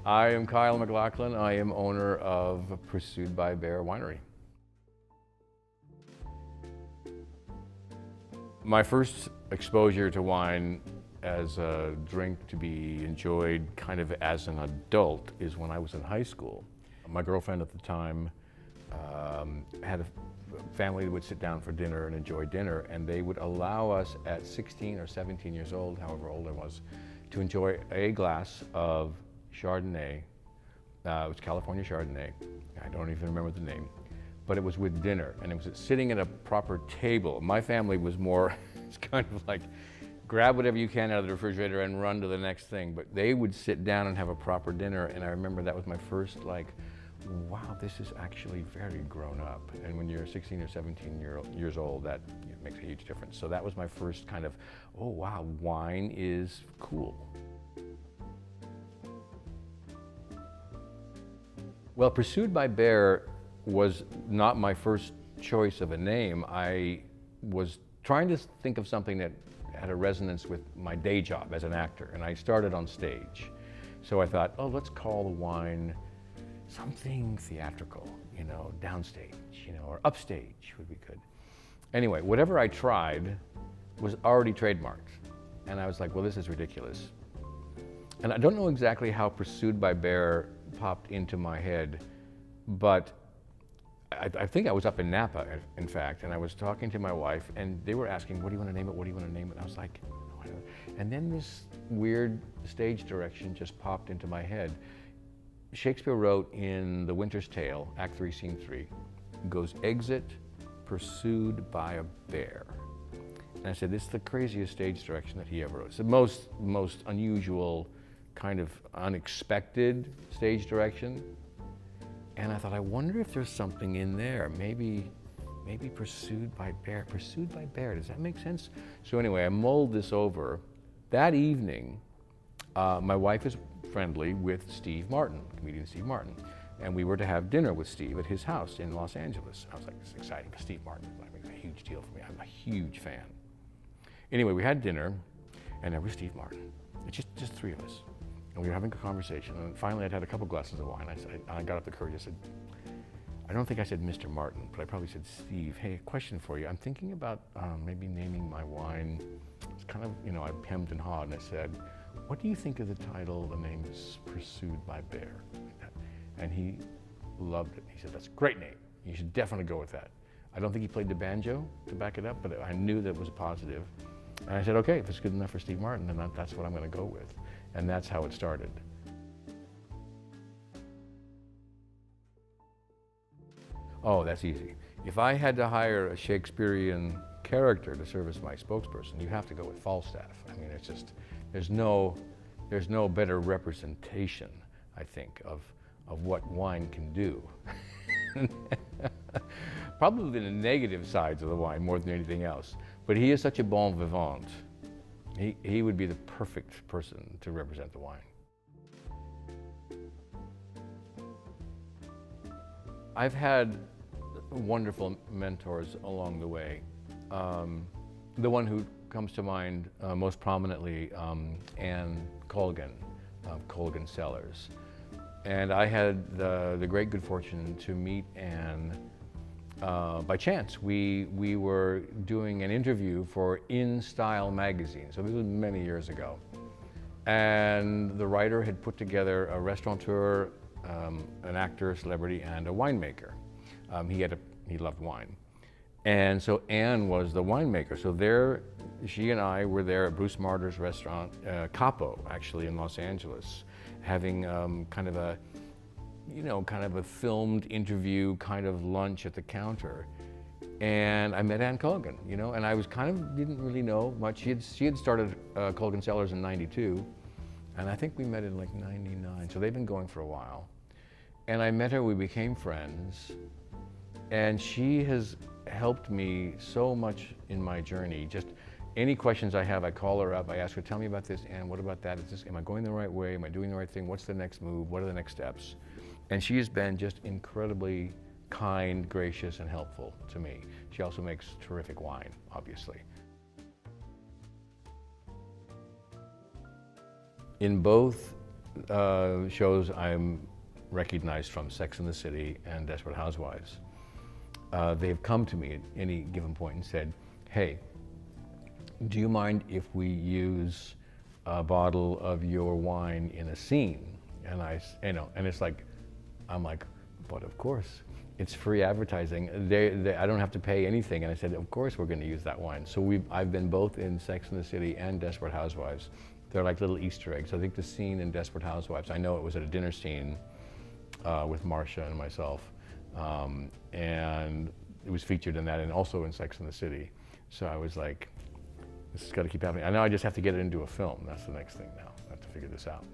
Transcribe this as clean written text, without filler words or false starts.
I am Kyle MacLachlan. I am owner of Pursued by Bear Winery. My first exposure to wine as a drink to be enjoyed kind of as an adult is when I was in high school. My girlfriend at the time had a family that would sit down for dinner and enjoy dinner, and they would allow us at 16 or 17 years old, however old I was, to enjoy a glass of Chardonnay. It was California Chardonnay. I don't even remember the name, but it was with dinner, and it was sitting at a proper table. My family was more, it's kind of like, grab whatever you can out of the refrigerator and run to the next thing, but they would sit down and have a proper dinner, and I remember that was my first, like, wow, this is actually very grown up. And when you're 16 or 17 years old, that makes a huge difference. So that was my first kind of, oh wow, wine is cool. Well, Pursued by Bear was not my first choice of a name. I was trying to think of something that had a resonance with my day job as an actor, and I started on stage. So I thought, oh, let's call the wine something theatrical, you know, downstage, you know, or upstage would be good. Anyway, whatever I tried was already trademarked. And I was like, well, this is ridiculous. And I don't know exactly how Pursued by Bear popped into my head, but I think I was up in Napa, in fact, and I was talking to my wife, and they were asking, what do you want to name it? What do you want to name it? And I was like, no, I don't. And then this weird stage direction just popped into my head. Shakespeare wrote in The Winter's Tale, Act 3, Scene 3, goes, exit pursued by a bear. And I said, this is the craziest stage direction that he ever wrote. It's the most unusual, kind of unexpected stage direction. And I thought, I wonder if there's something in there. Maybe Pursued by Bear. Pursued by Bear, does that make sense? So anyway, I mulled this over. That evening, my wife is friendly with Steve Martin, comedian Steve Martin. And we were to have dinner with Steve at his house in Los Angeles. I was like, this is exciting, because Steve Martin is a huge deal for me. I'm a huge fan. Anyway, we had dinner, and there was Steve Martin. It's just three of us. And we were having a conversation, and finally I'd had a couple glasses of wine. I got up the courage, I said, I don't think I said Mr. Martin, but I probably said, Steve, hey, a question for you. I'm thinking about maybe naming my wine. It's kind of, you know, I hemmed and hawed, and I said, what do you think of the title? The name is Pursued by Bear. Like that. And he loved it. He said, that's a great name. You should definitely go with that. I don't think he played the banjo to back it up, but I knew that it was positive. And I said, okay, if it's good enough for Steve Martin, then that's what I'm going to go with. And that's how it started. Oh, that's easy. If I had to hire a Shakespearean character to serve as my spokesperson, you have to go with Falstaff. I mean, it's just, there's no better representation, I think, of what wine can do. Probably the negative sides of the wine more than anything else. But he is such a bon vivant. He would be the perfect person to represent the wine. I've had wonderful mentors along the way. The one who comes to mind most prominently, Anne Colgan of Colgan Cellars. And I had the great good fortune to meet Anne by chance. We were doing an interview for In Style magazine, so this was many years ago. And the writer had put together a restaurateur, an actor, a celebrity, and a winemaker. He loved wine. And so Anne was the winemaker. So there, she and I were there at Bruce Marder's restaurant, Capo, actually, in Los Angeles, having kind of a filmed interview, kind of lunch at the counter. And I met Anne Colgan, you know, and I was didn't really know much. She had started Colgan Cellars in '92, and I think we met in like '99, so they've been going for a while. And I met her, we became friends, and she has helped me so much in my journey. Just any questions I have, I call her up, I ask her, tell me about this, and what about that? Am I going the right way? Am I doing the right thing? What's the next move? What are the next steps? And she has been just incredibly kind, gracious, and helpful to me. She also makes terrific wine, obviously. In both shows I'm recognized from Sex and the City and Desperate Housewives. They've come to me at any given point and said, hey, do you mind if we use a bottle of your wine in a scene? And and it's like, I'm like, but of course, it's free advertising. I don't have to pay anything. And I said, of course we're going to use that wine. So I've been both in Sex and the City and Desperate Housewives. They're like little Easter eggs. I think the scene in Desperate Housewives, I know it was at a dinner scene with Marcia and myself. And it was featured in that and also in Sex and the City. So I was like, this has got to keep happening. I know I just have to get it into a film. That's the next thing now. I have to figure this out.